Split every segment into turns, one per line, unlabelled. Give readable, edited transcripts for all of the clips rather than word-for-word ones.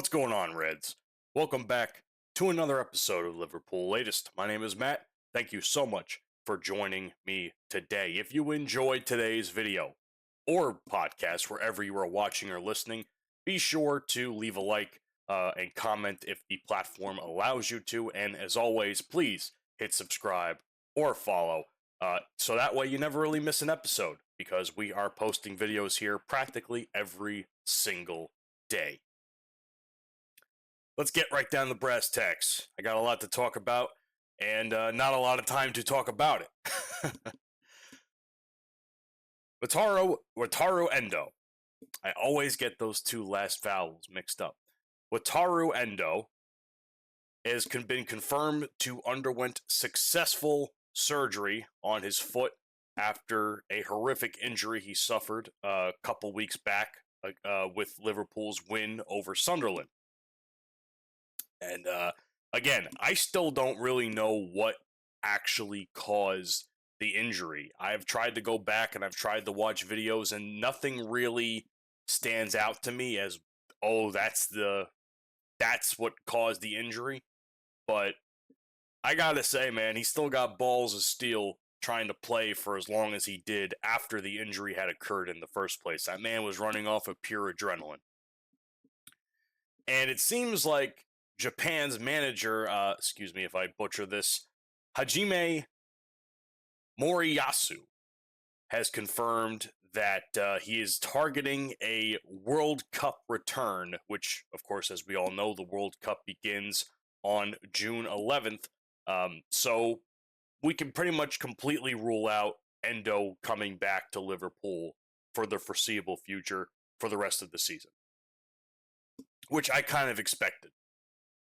What's going on, Reds? Welcome back to another episode of Liverpool Latest. My name is Matt. Thank you so much for joining me today. If you enjoyed today's video or podcast, wherever you are watching or listening, be sure to leave a like and comment if the platform allows you to. And as always, please hit subscribe or follow so that way you never really miss an episode because we are posting videos here practically every single day. Let's get right down to brass tacks. I got a lot to talk about, and not a lot of time to talk about it. Wataru Endo. I always get those two last vowels mixed up. Wataru Endo has been confirmed to underwent successful surgery on his foot after a horrific injury he suffered a couple weeks back with Liverpool's win over Sunderland. And again, I still don't really know what actually caused the injury. I've tried to go back and I've tried to watch videos, and nothing really stands out to me as, oh, that's what caused the injury. But I gotta say, man, he still got balls of steel trying to play for as long as he did after the injury had occurred in the first place. That man was running off of pure adrenaline. And it seems like Japan's manager, excuse me if I butcher this, Hajime Moriyasu, has confirmed that he is targeting a World Cup return, which, of course, as we all know, the World Cup begins on June 11th. So we can pretty much completely rule out Endo coming back to Liverpool for the foreseeable future for the rest of the season, which I kind of expected.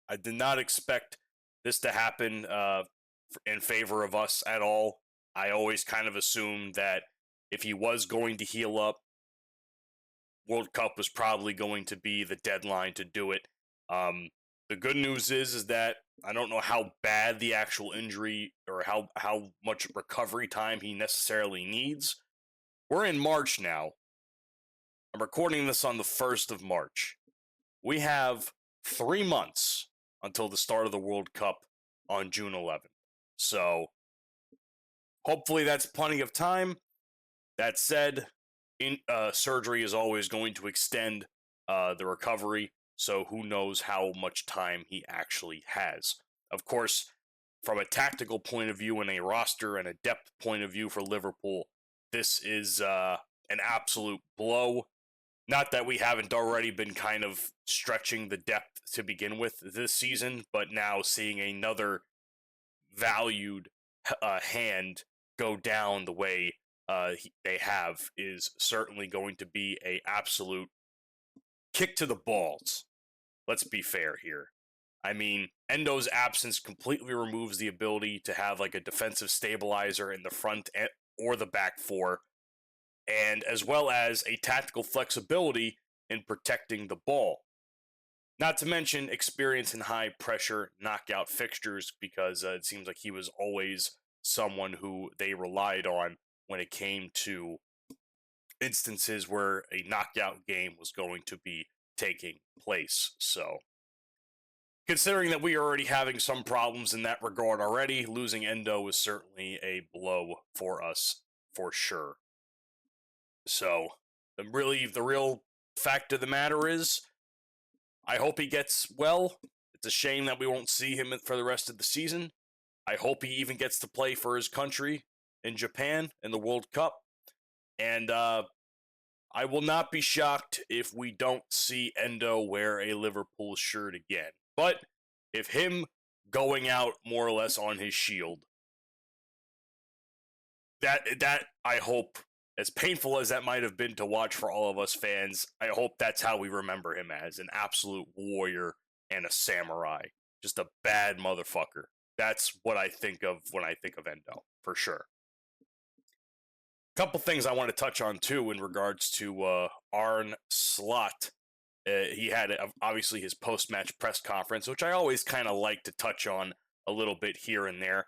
I did not expect this to happen in favor of us at all. I always kind of assumed that if he was going to heal up, World Cup was probably going to be the deadline to do it. The good news is that I don't know how bad the actual injury or how much recovery time he necessarily needs. We're in March now. I'm recording this on the 1st of March. We have 3 months until the start of the World Cup on June 11th. So, hopefully that's plenty of time. That said, surgery is always going to extend the recovery, so who knows how much time he actually has. Of course, from a tactical point of view and a roster and a depth point of view for Liverpool, this is an absolute blow. Not that we haven't already been kind of stretching the depth to begin with this season, but now seeing another valued hand go down the way they have is certainly going to be an absolute kick to the balls. Let's be fair here. I mean, Endo's absence completely removes the ability to have like a defensive stabilizer in the front or the back four, and as well as a tactical flexibility in protecting the ball. Not to mention experience in high-pressure knockout fixtures, because it seems like he was always someone who they relied on when it came to instances where a knockout game was going to be taking place. So, considering that we are already having some problems in that regard already, losing Endo is certainly a blow for us, for sure. So, the real fact of the matter is, I hope he gets well. It's a shame that we won't see him for the rest of the season. I hope he even gets to play for his country in Japan in the World Cup. And I will not be shocked if we don't see Endo wear a Liverpool shirt again. But if him going out more or less on his shield, that I hope, as painful as that might have been to watch for all of us fans, I hope that's how we remember him, as an absolute warrior and a samurai. Just a bad motherfucker. That's what I think of when I think of Endo, for sure. Couple things I want to touch on, too, in regards to Arne Slot. He had, obviously, his post-match press conference, which I always kind of like to touch on a little bit here and there.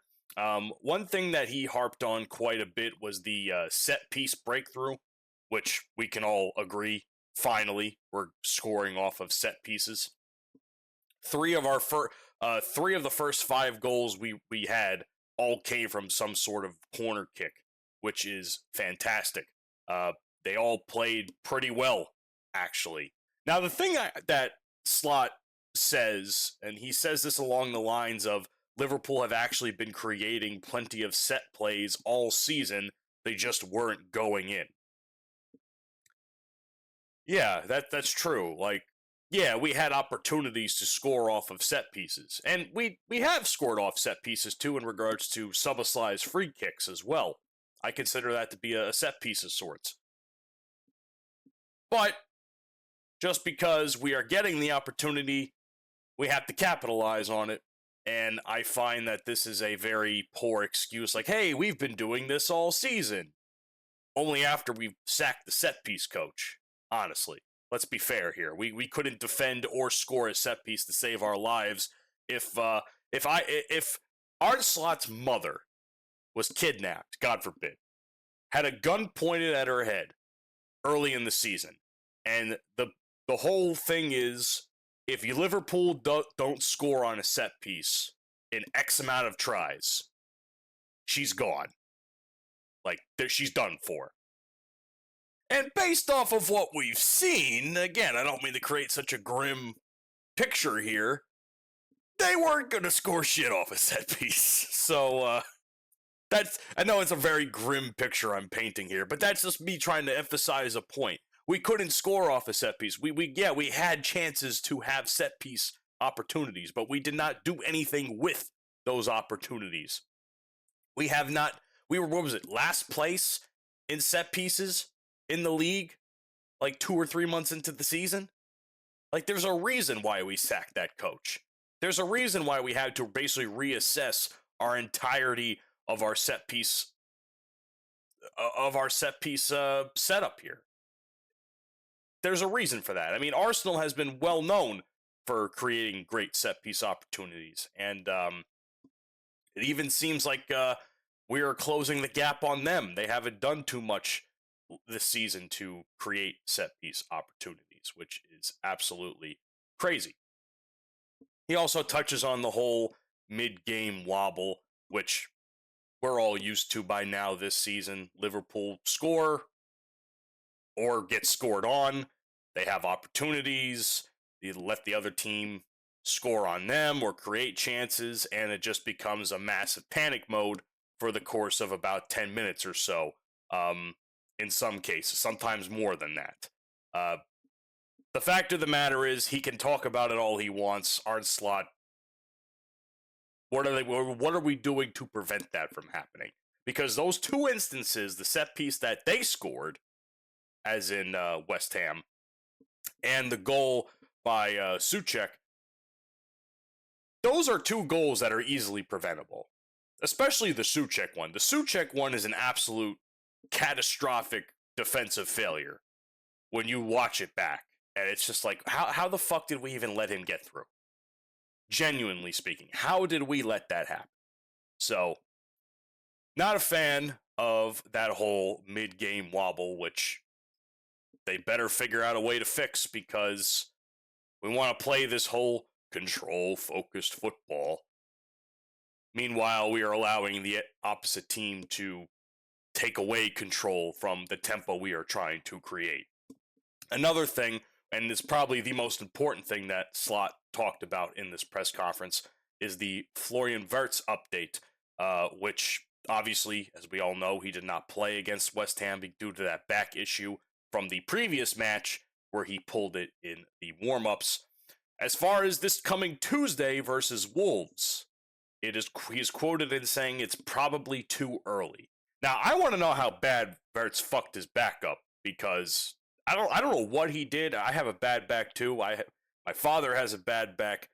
One thing that he harped on quite a bit was the set-piece breakthrough, which we can all agree, finally, we're scoring off of set pieces. Three of our three of the first five goals we had all came from some sort of corner kick, which is fantastic. They all played pretty well, actually. Now, the thing that Slot says, and he says this along the lines of Liverpool have actually been creating plenty of set plays all season, they just weren't going in. Yeah, that's true. Like, yeah, we had opportunities to score off of set pieces, and we have scored off set pieces too in regards to Szoboszlai's free kicks as well. I consider that to be a set piece of sorts. But just because we are getting the opportunity, we have to capitalize on it. And I find that this is a very poor excuse. Like, hey, we've been doing this all season. Only after we've sacked the set piece coach. Honestly, let's be fair here. We couldn't defend or score a set piece to save our lives. If Arne Slot's mother was kidnapped, God forbid, had a gun pointed at her head early in the season, and the whole thing is, if you Liverpool don't score on a set piece in X amount of tries, she's gone. Like, she's done for. And based off of what we've seen, again, I don't mean to create such a grim picture here, they weren't going to score shit off a set piece. So, I know it's a very grim picture I'm painting here, but that's just me trying to emphasize a point. We couldn't score off a set piece. We had chances to have set piece opportunities, but we did not do anything with those opportunities. We have not, we were, what was it, last place in set pieces in the league, like 2 or 3 months into the season? Like, there's a reason why we sacked that coach. There's a reason why we had to basically reassess our entirety of our set piece setup here. There's a reason for that. I mean, Arsenal has been well known for creating great set piece opportunities, and it even seems like we are closing the gap on them. They haven't done too much this season to create set piece opportunities, which is absolutely crazy. He also touches on the whole mid-game wobble, which we're all used to by now this season. Liverpool score or get scored on. They have opportunities. They let the other team score on them or create chances, and it just becomes a massive panic mode for the course of about 10 minutes or so. In some cases, sometimes more than that. The fact of the matter is, he can talk about it all he wants. Arne Slot, what are we doing to prevent that from happening? Because those two instances, the set piece that they scored, as in West Ham, and the goal by Souček, those are two goals that are easily preventable. Especially the Souček one. The Souček one is an absolute catastrophic defensive failure when you watch it back. And it's just like, how the fuck did we even let him get through? Genuinely speaking, how did we let that happen? So, not a fan of that whole mid-game wobble, which they better figure out a way to fix, because we want to play this whole control-focused football. Meanwhile, we are allowing the opposite team to take away control from the tempo we are trying to create. Another thing, and it's probably the most important thing that Slot talked about in this press conference, is the Florian Wirtz update, which obviously, as we all know, he did not play against West Ham due to that back issue from the previous match where he pulled it in the warm-ups. As far as this coming Tuesday versus Wolves, he's quoted in saying it's probably too early. Now, I want to know how bad Wirtz fucked his back up, because I don't know what he did. I have a bad back too. My father has a bad back.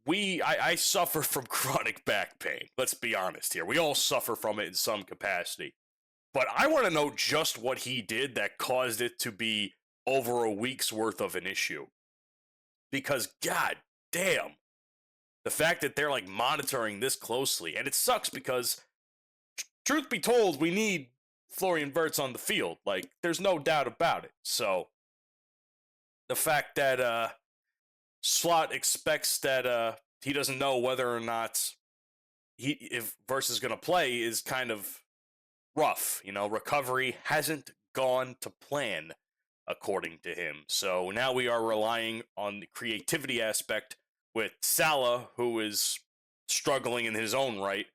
I suffer from chronic back pain. Let's be honest here. We all suffer from it in some capacity. But I want to know just what he did that caused it to be over a week's worth of an issue. Because, god damn, the fact that they're like monitoring this closely, and it sucks because, truth be told, we need Florian Wirtz on the field. Like, there's no doubt about it. So, the fact that Slot expects that he doesn't know whether or not if Wirtz is going to play is kind of rough. Recovery hasn't gone to plan, according to him. So now we are relying on the creativity aspect with Salah, who is struggling in his own right.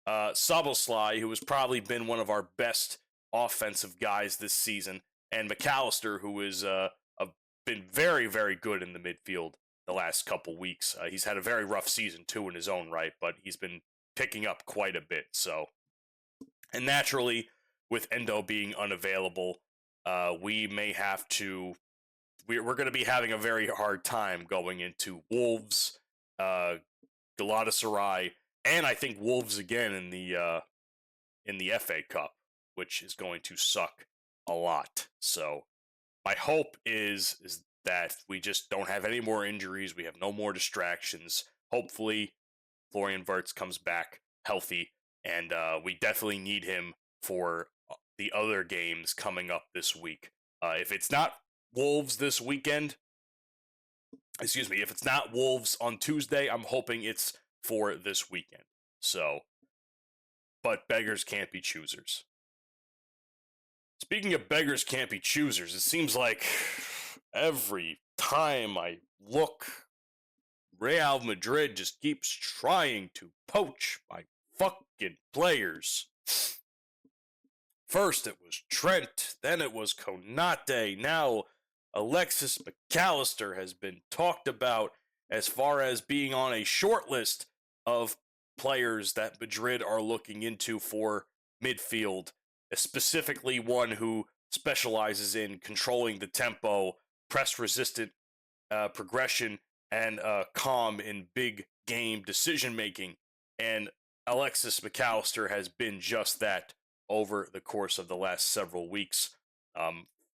Szoboszlai, who has probably been one of our best offensive guys this season, and McAllister, who has been very, very good in the midfield the last couple weeks. He's had a very rough season, too, in his own right, but he's been picking up quite a bit. So, and naturally, with Endo being unavailable, we may have to. We're going to be having a very hard time going into Wolves, Galatasaray, and I think Wolves again in the FA Cup, which is going to suck a lot. So my hope is that we just don't have any more injuries. We have no more distractions. Hopefully, Florian Wirtz comes back healthy, and we definitely need him for the other games coming up this week. If it's not Wolves this weekend, if it's not Wolves on Tuesday, I'm hoping it's for this weekend. So, but beggars can't be choosers. Speaking of beggars can't be choosers, it seems like every time I look, Real Madrid just keeps trying to poach my fucking players. First it was Trent, then it was Konate, now Alexis McAllister has been talked about as far as being on a short list of players that Madrid are looking into for midfield, specifically one who specializes in controlling the tempo, press-resistant progression, and calm in big game decision-making. And Alexis McAllister has been just that over the course of the last several weeks.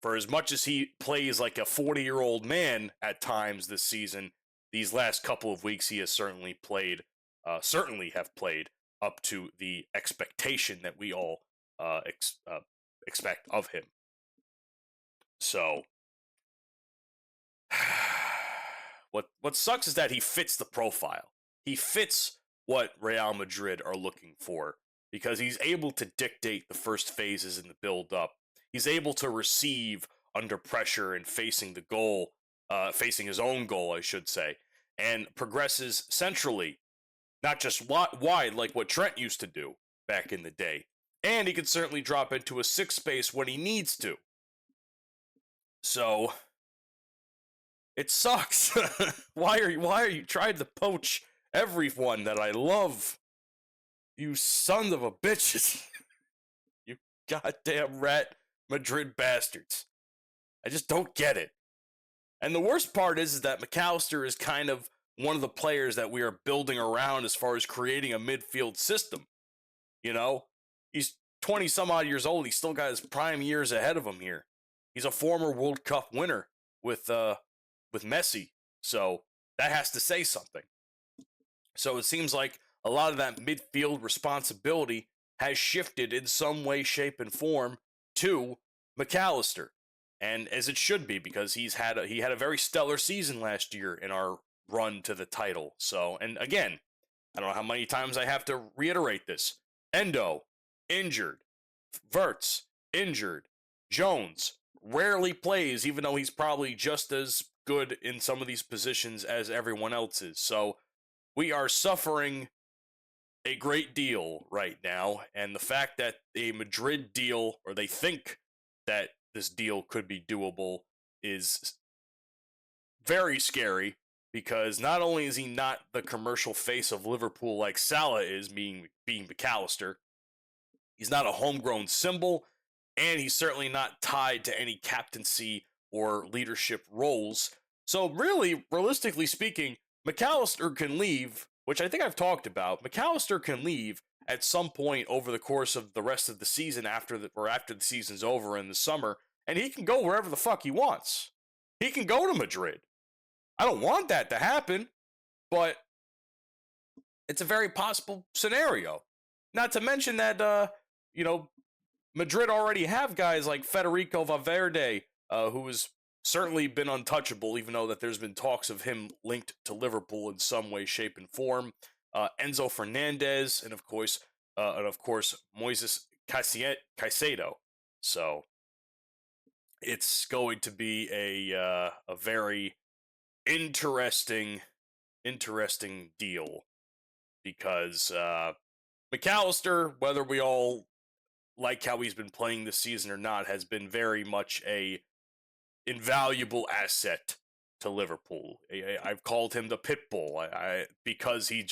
For as much as he plays like a 40-year-old man at times this season, these last couple of weeks he has certainly have played up to the expectation that we all expect of him. So, what sucks is that he fits the profile. He fits what Real Madrid are looking for because he's able to dictate the first phases in the build-up. He's able to receive under pressure and facing the goal, facing his own goal, I should say, and progresses centrally, not just wide like what Trent used to do back in the day. And he can certainly drop into a sixth space when he needs to. So, it sucks. Why are you trying to poach everyone that I love? You sons of a bitches. You goddamn rat Madrid bastards. I just don't get it. And the worst part is that McAllister is kind of one of the players that we are building around as far as creating a midfield system. He's 20 some odd years old. He's still got his prime years ahead of him here. He's a former World Cup winner with Messi. So that has to say something. So it seems like a lot of that midfield responsibility has shifted in some way, shape, and form to McAllister. And as it should be, because he had a very stellar season last year in our run to the title. So, and again, I don't know how many times I have to reiterate this. Endo, injured. Wirtz, injured. Jones rarely plays, even though he's probably just as good in some of these positions as everyone else is. So we are suffering a great deal right now. And the fact that a Madrid deal, or they think that this deal could be doable, is very scary, because not only is he not the commercial face of Liverpool like Salah is, being McAllister, he's not a homegrown symbol, and he's certainly not tied to any captaincy or leadership roles. So really, realistically speaking, McAllister can leave, which I think I've talked about. McAllister can leave at some point over the course of the rest of the season after the season's over in the summer, and he can go wherever the fuck he wants. He can go to Madrid. I don't want that to happen, but it's a very possible scenario. Not to mention that, Madrid already have guys like Federico Valverde, who was certainly been untouchable, even though that there's been talks of him linked to Liverpool in some way, shape, and form. Enzo Fernandez, and of course, Moises Caicedo. So it's going to be a very interesting deal because McAllister, whether we all like how he's been playing this season or not, has been very much a invaluable asset to Liverpool. I've called him the pit bull because he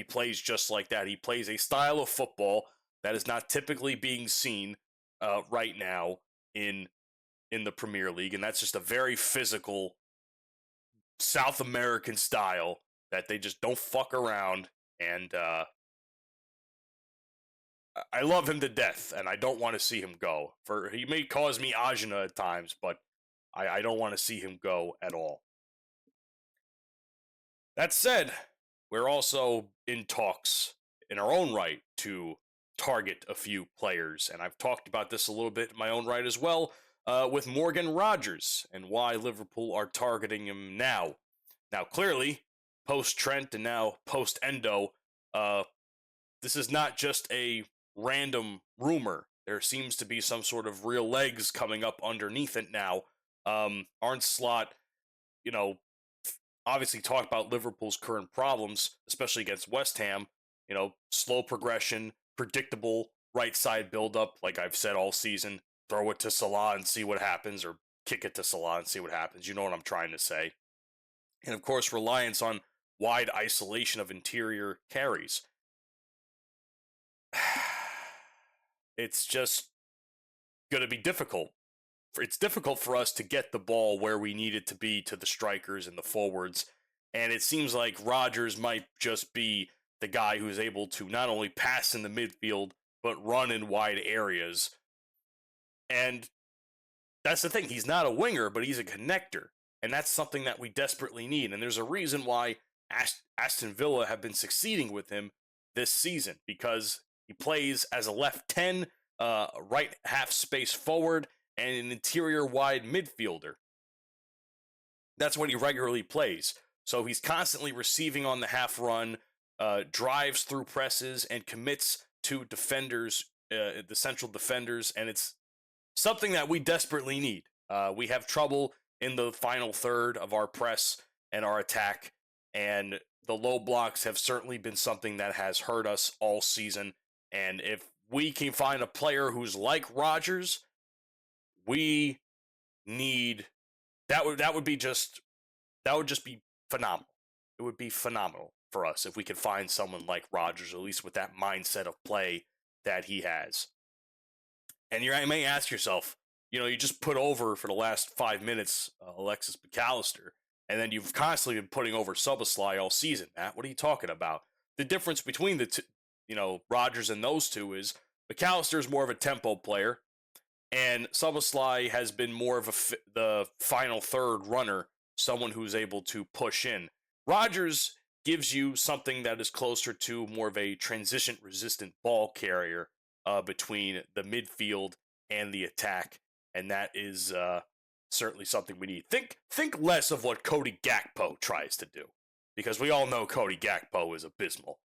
plays just like that. He plays a style of football that is not typically being seen right now in the Premier League, and that's just a very physical South American style that they just don't fuck around. And I love him to death, and I don't want to see him go. He may cause me agina at times, but I don't want to see him go at all. That said, we're also in talks in our own right to target a few players, and I've talked about this a little bit in my own right as well, with Morgan Rogers and why Liverpool are targeting him now. Now, clearly, post-Trent and now post-Endo, this is not just a random rumor. There seems to be some sort of real legs coming up underneath it now. Arne Slot, obviously talked about Liverpool's current problems, especially against West Ham. Slow progression, predictable right side build-up, like I've said all season. Throw it to Salah and see what happens, or kick it to Salah and see what happens. You know what I'm trying to say. And of course, reliance on wide isolation of interior carries. It's just going to be difficult. It's difficult for us to get the ball where we need it to be to the strikers and the forwards. And it seems like Rodgers might just be the guy who's able to not only pass in the midfield, but run in wide areas. And that's the thing. He's not a winger, but he's a connector. And that's something that we desperately need. And there's a reason why Aston Villa have been succeeding with him this season, because he plays as a left 10, right half space forward, and an interior wide midfielder. That's what he regularly plays. So he's constantly receiving on the half run, drives through presses, and commits to defenders, the central defenders, and it's something that we desperately need. We have trouble in the final third of our press and our attack, and the low blocks have certainly been something that has hurt us all season. And if we can find a player who's like Rodgers, we need that would just be phenomenal. It would be phenomenal for us if we could find someone like Rodgers, at least with that mindset of play that he has. And you may ask yourself, you just put over for the last 5 minutes Alexis McAllister, and then you've constantly been putting over Szoboszlai all season. Matt, what are you talking about? The difference between the two, Rodgers and those two is McAllister is more of a tempo player, and Szoboszlai has been more of the final third runner, someone who's able to push in. Rodgers gives you something that is closer to more of a transition-resistant ball carrier between the midfield and the attack, and that is certainly something we need. Think less of what Cody Gakpo tries to do, because we all know Cody Gakpo is abysmal.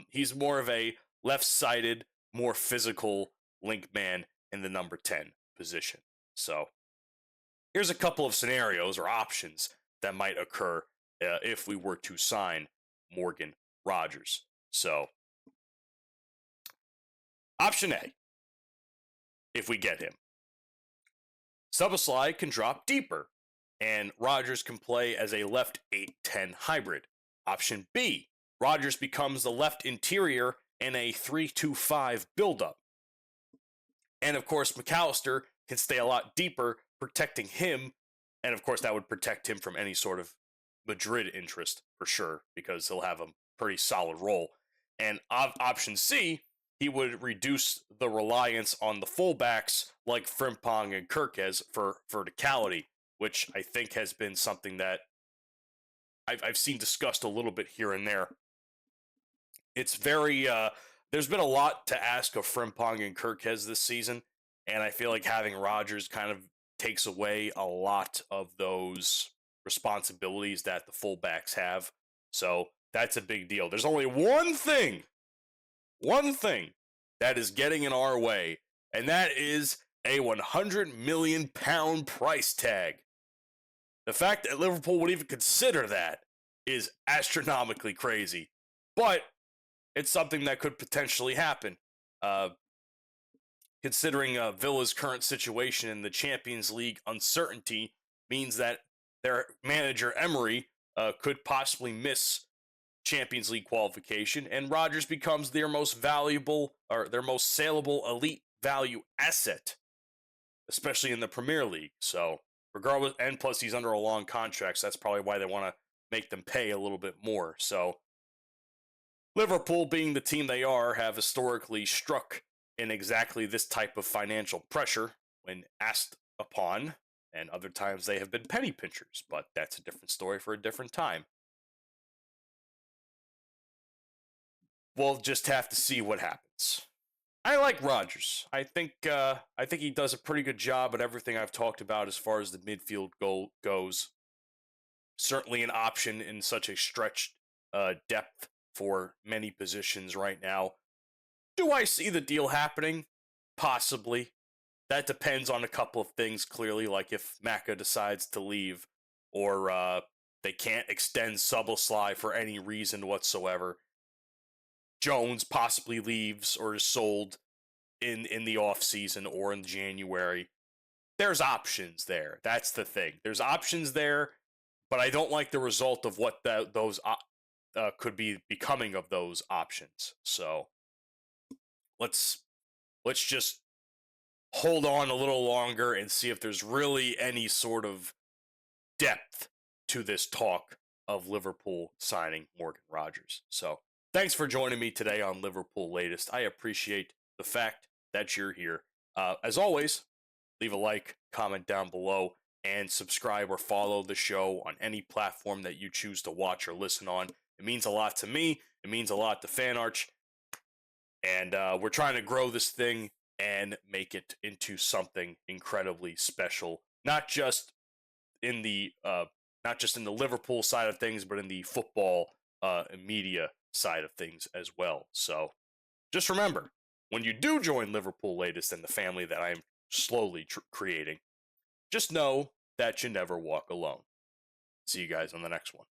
He's more of a left-sided, more physical link man in the number 10 position. So here's a couple of scenarios or options that might occur if we were to sign Morgan Rogers. So option A, if we get him, Szoboszlai can drop deeper, and Rodgers can play as a left 8-10 hybrid. Option B, Rodgers becomes the left interior in a 3-2-5 buildup. And of course, McAllister can stay a lot deeper, protecting him, and of course that would protect him from any sort of Madrid interest for sure, because he'll have a pretty solid role. And option C, he would reduce the reliance on the fullbacks like Frimpong and Kirkes for verticality, which I think has been something that I've seen discussed a little bit here and there. It's very, there's been a lot to ask of Frimpong and Kirkes this season, and I feel like having Rodgers kind of takes away a lot of those responsibilities that the fullbacks have. So that's a big deal. There's only one thing that is getting in our way, and that is a 100 million pound price tag. The fact that Liverpool would even consider that is astronomically crazy, but it's something that could potentially happen. Considering Villa's current situation in the Champions League uncertainty means that their manager Emery could possibly miss Champions League qualification, and Rodgers becomes their most valuable or their most saleable elite value asset, especially in the Premier League. So, regardless, and plus he's under a long contract, so that's probably why they want to make them pay a little bit more. So, Liverpool, being the team they are, have historically struck in exactly this type of financial pressure when asked upon, and other times they have been penny pinchers, but that's a different story for a different time. We'll just have to see what happens. I like Rodgers. I think he does a pretty good job at everything I've talked about as far as the midfield goal goes. Certainly an option in such a stretched depth for many positions right now. Do I see the deal happening? Possibly. That depends on a couple of things, clearly, like if Maka decides to leave or they can't extend Szoboszlai for any reason whatsoever. Jones possibly leaves or is sold in the off season or in January. There's options there. That's the thing. There's options there, but I don't like the result of what those could be becoming of those options. So let's just hold on a little longer and see if there's really any sort of depth to this talk of Liverpool signing Morgan Rodgers. So thanks for joining me today on Liverpool Latest. I appreciate the fact that you're here. As always, leave a like, comment down below, and subscribe or follow the show on any platform that you choose to watch or listen on. It means a lot to me. It means a lot to FanArch. And we're trying to grow this thing and make it into something incredibly special, not just in the Liverpool side of things, but in the football media side of things as well. So just remember, when you do join Liverpool Latest and the family that I'm slowly creating, just know that you never walk alone. See you guys on the next one.